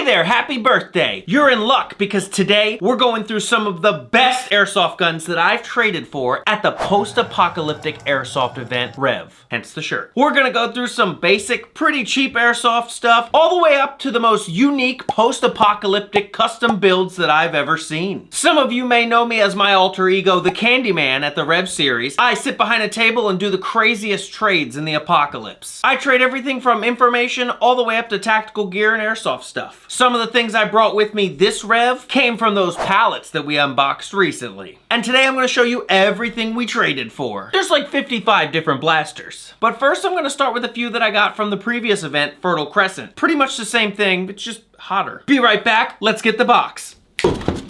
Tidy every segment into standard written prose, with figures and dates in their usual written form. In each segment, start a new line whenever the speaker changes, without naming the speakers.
Hey there, happy birthday. You're in luck because today we're going through some of the best airsoft guns that I've traded for at the Post-apocalyptic Airsoft event, Rev, hence the shirt. We're gonna go through some basic, pretty cheap airsoft stuff, all the way up to the most unique post-apocalyptic custom builds that I've ever seen. Some of you may know me as my alter ego, the Candyman at the Rev series. I sit behind a table and do the craziest trades in the apocalypse. I trade everything from information all the way up to tactical gear and airsoft stuff. Some of the things I brought with me this Rev came from those pallets that we unboxed recently. And today I'm going to show you everything we traded for. There's like 55 different blasters. But first I'm going to start with a few that I got from the previous event, Fertile Crescent. Pretty much the same thing, but just hotter. Be right back, let's get the box.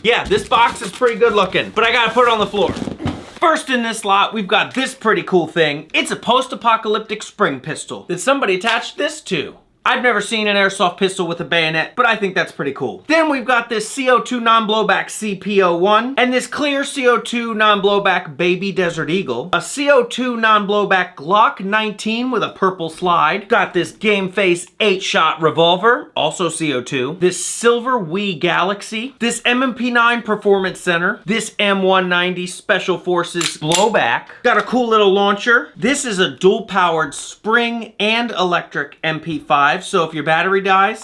Yeah, this box is pretty good looking, but I gotta put it on the floor. First in this lot, we've got this pretty cool thing. It's a post-apocalyptic spring pistol that somebody attached this to. I've never seen an airsoft pistol with a bayonet, but I think that's pretty cool. Then we've got this CO2 non-blowback CP01 and this clear CO2 non-blowback Baby Desert Eagle, a CO2 non-blowback Glock 19 with a purple slide, got this Game Face 8-shot revolver, also CO2, this silver Wii Galaxy, this MMP9 Performance Center, this M190 Special Forces blowback, got a cool little launcher. This is a dual-powered spring and electric MP5. So if your battery dies,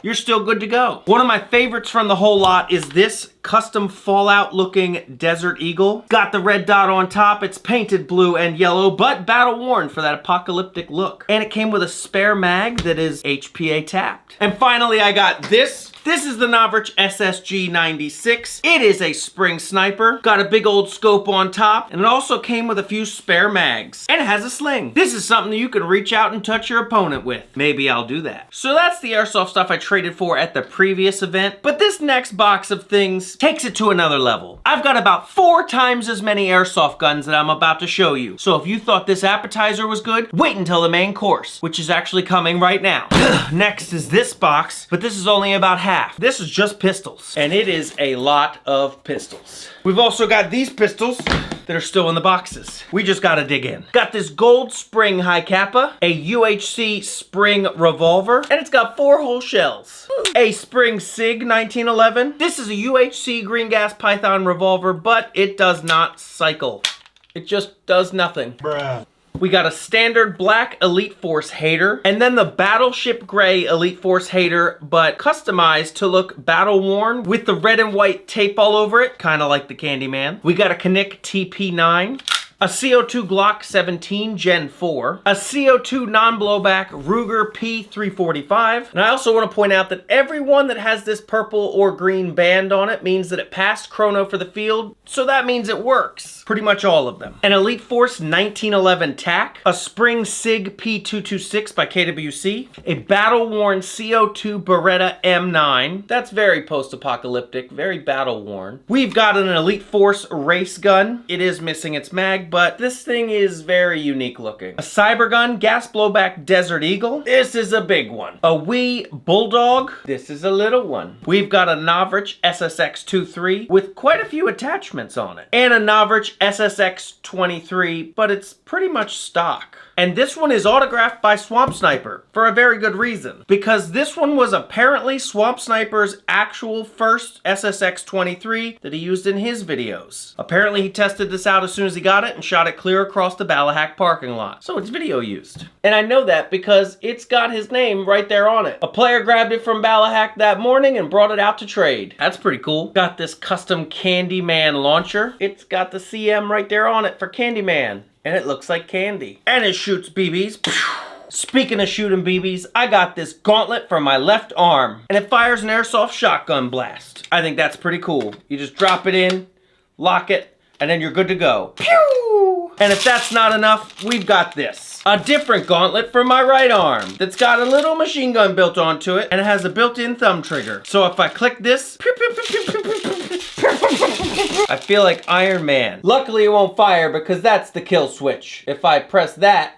you're still good to go. One of my favorites from the whole lot is this custom Fallout looking Desert Eagle. Got the red dot on top. It's painted blue and yellow, but battle worn for that apocalyptic look. And it came with a spare mag that is HPA tapped. And finally, I got this. This is the Novrich SSG 96. It is a spring sniper. Got a big old scope on top, and it also came with a few spare mags. And it has a sling. This is something that you can reach out and touch your opponent with. Maybe I'll do that. So that's the airsoft stuff I traded for at the previous event, but this next box of things takes it to another level. I've got about 4 times as many airsoft guns that I'm about to show you. So if you thought this appetizer was good, wait until the main course, which is actually coming right now. Next is this box, but this is only about half. This is just pistols, and it is a lot of pistols. We've also got these pistols that are still in the boxes. We just gotta dig in. Got this gold spring high kappa, a UHC spring revolver, and it's got 4 whole shells. A spring SIG 1911. This is a UHC green gas python revolver, but it does not cycle. It just does nothing. Bruh. We got a standard black Elite Force Hater, and then the Battleship Gray Elite Force Hater, but customized to look battle worn with the red and white tape all over it, kind of like the Candyman. We got a Knick TP9. A CO2 Glock 17 Gen 4, a CO2 non-blowback Ruger P345, and I also want to point out that everyone that has this purple or green band on it means that it passed chrono for the field, so that means it works. Pretty much all of them. An Elite Force 1911 TAC, a Spring SIG P226 by KWC, a battle-worn CO2 Beretta M9, that's very post-apocalyptic, very battle-worn. We've got an Elite Force race gun. It is missing its mag, but this thing is very unique looking. A Cybergun gas blowback Desert Eagle. This is a big one. A Wii Bulldog. This is a little one. We've got a Novrich SSX-23 with quite a few attachments on it. And a Novrich SSX-23, but it's pretty much stock. And this one is autographed by Swamp Sniper for a very good reason. Because this one was apparently Swamp Sniper's actual first SSX-23 that he used in his videos. Apparently he tested this out as soon as he got it and shot it clear across the Ballahack parking lot. So it's video used. And I know that because it's got his name right there on it. A player grabbed it from Ballahack that morning and brought it out to trade. That's pretty cool. Got this custom Candyman launcher. It's got the CM right there on it for Candyman. And it looks like candy. And it shoots BBs. Speaking of shooting BBs, I got this gauntlet for my left arm. And it fires an airsoft shotgun blast. I think that's pretty cool. You just drop it in, lock it, and then you're good to go. Pew! And if that's not enough, we've got this. A different gauntlet for my right arm that's got a little machine gun built onto it, and it has a built-in thumb trigger. So if I click this, I feel like Iron Man. Luckily it won't fire because that's the kill switch. If I press that,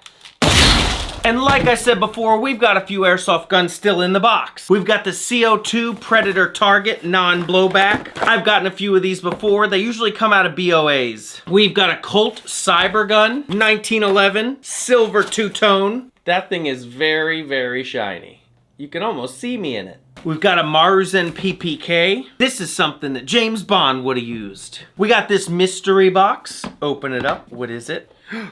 and like I said before, we've got a few airsoft guns still in the box. We've got the CO2 Predator Target non-blowback. I've gotten a few of these before. They usually come out of BOAs. We've got a Colt Cybergun 1911 silver two-tone. That thing is very, very shiny. You can almost see me in it. We've got a Maruzen PPK. This is something that James Bond would have used. We got this mystery box. Open it up. What is it?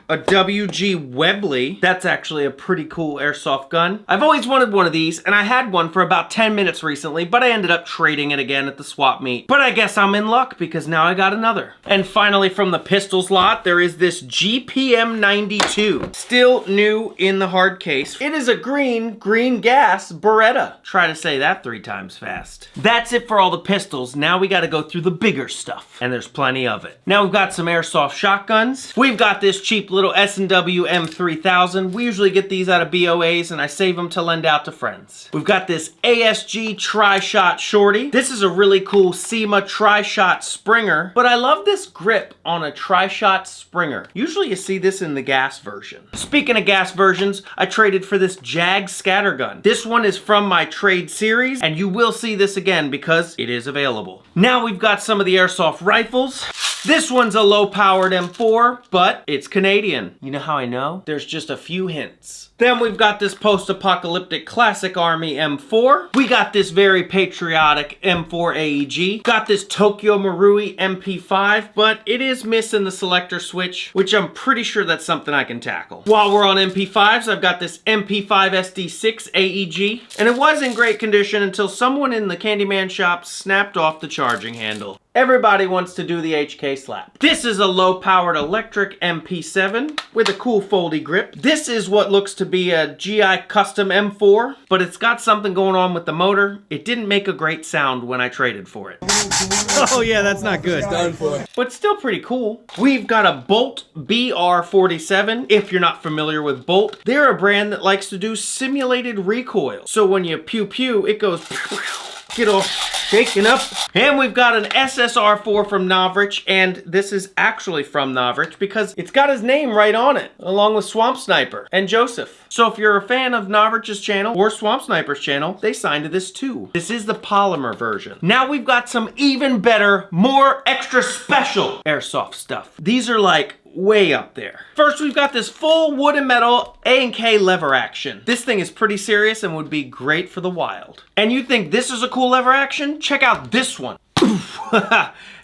A WG Webley. That's actually a pretty cool airsoft gun. I've always wanted one of these, and I had one for about 10 minutes recently, but I ended up trading it again at the swap meet. But I guess I'm in luck because now I got another. And finally, from the pistols lot, there is this GPM 92. Still new in the hard case. It is a green gas Beretta. Try to say that 3 times fast. That's it for all the pistols. Now we gotta go through the bigger stuff, and there's plenty of it. Now we've got some airsoft shotguns. We've got this cheap little S&W M3000. We usually get these out of BOAs and I save them to lend out to friends. We've got this ASG Tri-Shot Shorty. This is a really cool SEMA Tri-Shot Springer, but I love this grip on a Tri-Shot Springer. Usually you see this in the gas version. Speaking of gas versions, I traded for this Jag Scattergun. This one is from my trade series, and you will see this again because it is available. Now we've got some of the airsoft rifles. This one's a low-powered M4, but it's Canadian. You know how I know? There's just a few hints. Then we've got this post-apocalyptic classic Army M4. We got this very patriotic M4 AEG. Got this Tokyo Marui MP5, but it is missing the selector switch, which I'm pretty sure that's something I can tackle. While we're on MP5s, I've got this MP5 SD6 AEG, and it was in great condition until someone in the Candyman shop snapped off the charging handle. Everybody wants to do the HK slap. This is a low-powered electric MP7 with a cool foldy grip. This is what looks to be a GI custom M4, but it's got something going on with the motor. It didn't make a great sound when I traded for it.
Oh yeah, that's not good.
Done for.
But still pretty cool. We've got a Bolt BR47. If you're not familiar with Bolt, they're a brand that likes to do simulated recoil. So when you pew pew, it goes get all shaken up. And we've got an SSR4 from Novrich, and this is actually from Novrich because it's got his name right on it, along with Swamp Sniper and Joseph. So if you're a fan of Novrich's channel or Swamp Sniper's channel, they signed to this too. This is the polymer version. Now we've got some even better, more extra special airsoft stuff. These are like way up there. First, we've got this full wood and metal A&K lever action. This thing is pretty serious and would be great for the wild. And you think this is a cool lever action? Check out this one.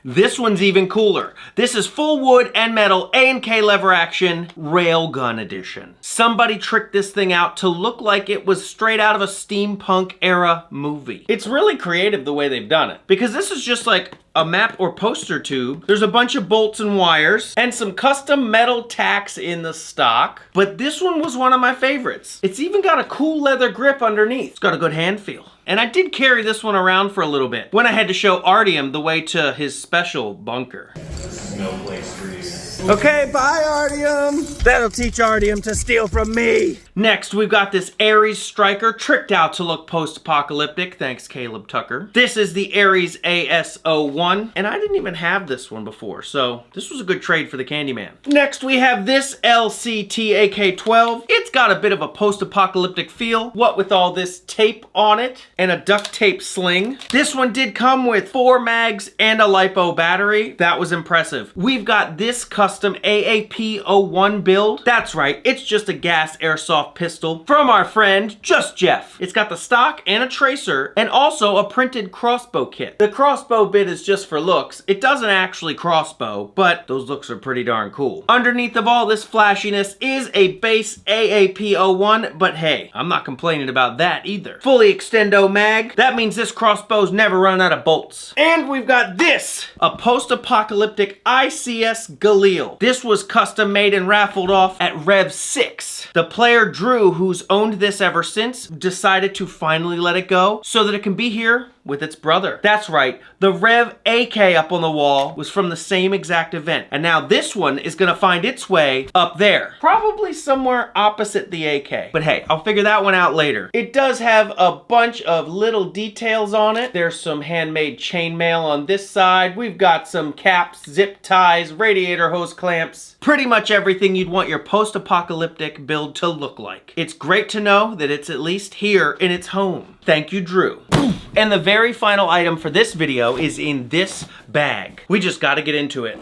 This one's even cooler. This is full wood and metal A&K lever action railgun edition. Somebody tricked this thing out to look like it was straight out of a steampunk era movie. It's really creative the way they've done it, because this is just like a map or poster tube. There's a bunch of bolts and wires and some custom metal tacks in the stock, but this one was one of my favorites. It's even got a cool leather grip underneath. It's got a good hand feel. And I did carry this one around for a little bit when I had to show Artyom the way to his special bunker.
No place for you.
Okay, bye Artyom. That'll teach Artyom to steal from me.
Next, we've got this Ares Striker tricked out to look post-apocalyptic, thanks Caleb Tucker. This is the Ares AS01, and I didn't even have this one before, so this was a good trade for the Candyman. Next, we have this LCT AK-12. It's got a bit of a post-apocalyptic feel, what with all this tape on it and a duct tape sling. This one did come with 4 mags and a LiPo battery. That was impressive. We've got this custom AAP01 build. That's right, it's just a gas airsoft pistol from our friend Just Jeff. It's got the stock and a tracer and also a printed crossbow kit. The crossbow bit is just for looks. It doesn't actually crossbow, but those looks are pretty darn cool. Underneath of all this flashiness is a base AAP01, but hey, I'm not complaining about that either. Fully extendo mag. That means this crossbow's never run out of bolts. And we've got this, a post-apocalyptic ICS Galil. This was custom made and raffled off at Rev 6. The player Drew, who's owned this ever since, decided to finally let it go so that it can be here with its brother. That's right, the Rev AK up on the wall was from the same exact event, and now this one is gonna find its way up there. Probably somewhere opposite the AK. But hey, I'll figure that one out later. It does have a bunch of little details on it. There's some handmade chainmail on this side. We've got some caps, zip ties, radiator hose clamps. Pretty much everything you'd want your post-apocalyptic build to look like. It's great to know that it's at least here in its home. Thank you, Drew. And the very final item for this video is in this bag. We just gotta get into it.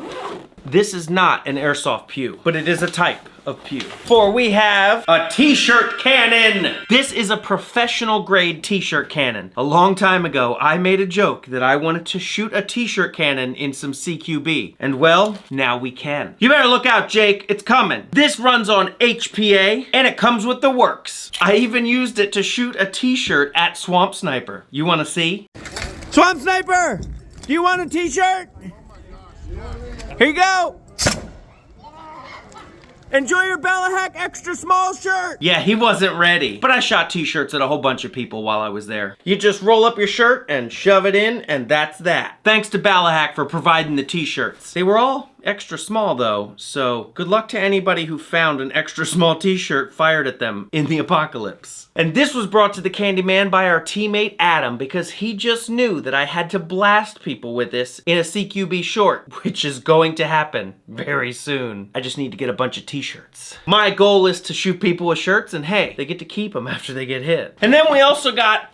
this is not an airsoft pew, but it is a type of pew. For we have a t-shirt cannon. This is a professional grade t-shirt cannon. A long time ago, I made a joke that I wanted to shoot a t-shirt cannon in some CQB. And well, now we can. You better look out, Jake, it's coming. This runs on HPA and it comes with the works. I even used it to shoot a t-shirt at Swamp Sniper. You wanna see?
Swamp Sniper, do you want a t-shirt? Here you go. Enjoy your Bella extra small shirt.
Yeah, he wasn't ready. But I shot t-shirts at a whole bunch of people while I was there. You just roll up your shirt and shove it in, and that's that. Thanks to Balahack for providing the t-shirts. They were all extra small though, so good luck to anybody who found an extra small t-shirt fired at them in the apocalypse. And this was brought to the Candyman by our teammate Adam because he just knew that I had to blast people with this in a CQB short, which is going to happen very soon. I just need to get a bunch of t-shirts. My goal is to shoot people with shirts, and hey, they get to keep them after they get hit. And then we also got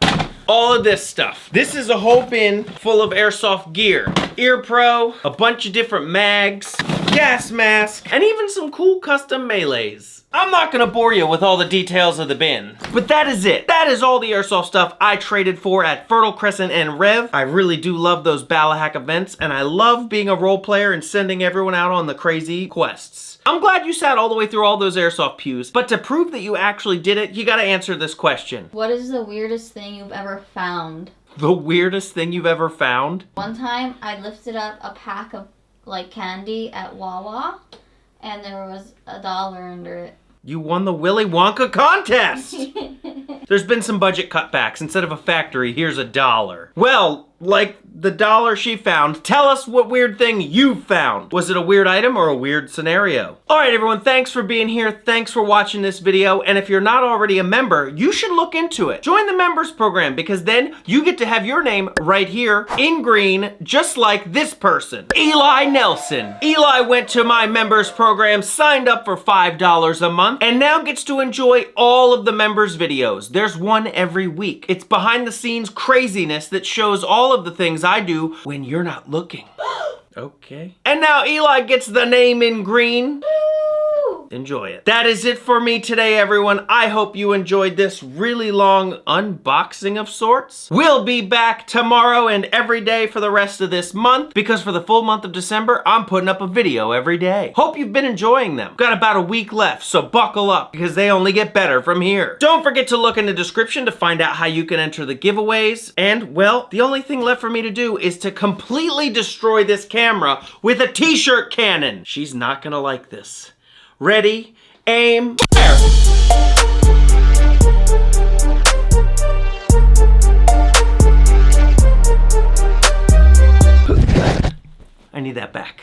all of this stuff. This is a whole bin full of airsoft gear. Ear Pro, a bunch of different mags, gas mask, and even some cool custom melees. I'm not gonna bore you with all the details of the bin, but that is it. That is all the airsoft stuff I traded for at Fertile Crescent and Rev. I really do love those Balahack events, and I love being a role player and sending everyone out on the crazy quests. I'm glad you sat all the way through all those airsoft pews, but to prove that you actually did it, you gotta answer this question.
What is the weirdest thing you've ever found?
The weirdest thing you've ever found?
One time I lifted up a pack of like candy at Wawa and there was $1 under it.
You won the Willy Wonka contest! There's been some budget cutbacks. Instead of a factory, here's $1. Well, like the dollar she found, tell us what weird thing you found. Was it a weird item or a weird scenario? All right, everyone, thanks for being here. Thanks for watching this video. And if you're not already a member, you should look into it. Join the members program because then you get to have your name right here in green, just like this person, Eli Nelson. Eli went to my members program, signed up for $5 a month, and now gets to enjoy all of the members videos. There's one every week. It's behind the scenes craziness that shows all of the things I do when you're not looking. Okay. And now Eli gets the name in green. Enjoy it. That is it for me today, everyone. I hope you enjoyed this really long unboxing of sorts. We'll be back tomorrow and every day for the rest of this month because for the full month of December, I'm putting up a video every day. Hope you've been enjoying them. Got about a week left, so buckle up because they only get better from here. Don't forget to look in the description to find out how you can enter the giveaways. And, well, the only thing left for me to do is to completely destroy this camera with a t-shirt cannon. She's not gonna like this. Ready, aim, fire! I need that back.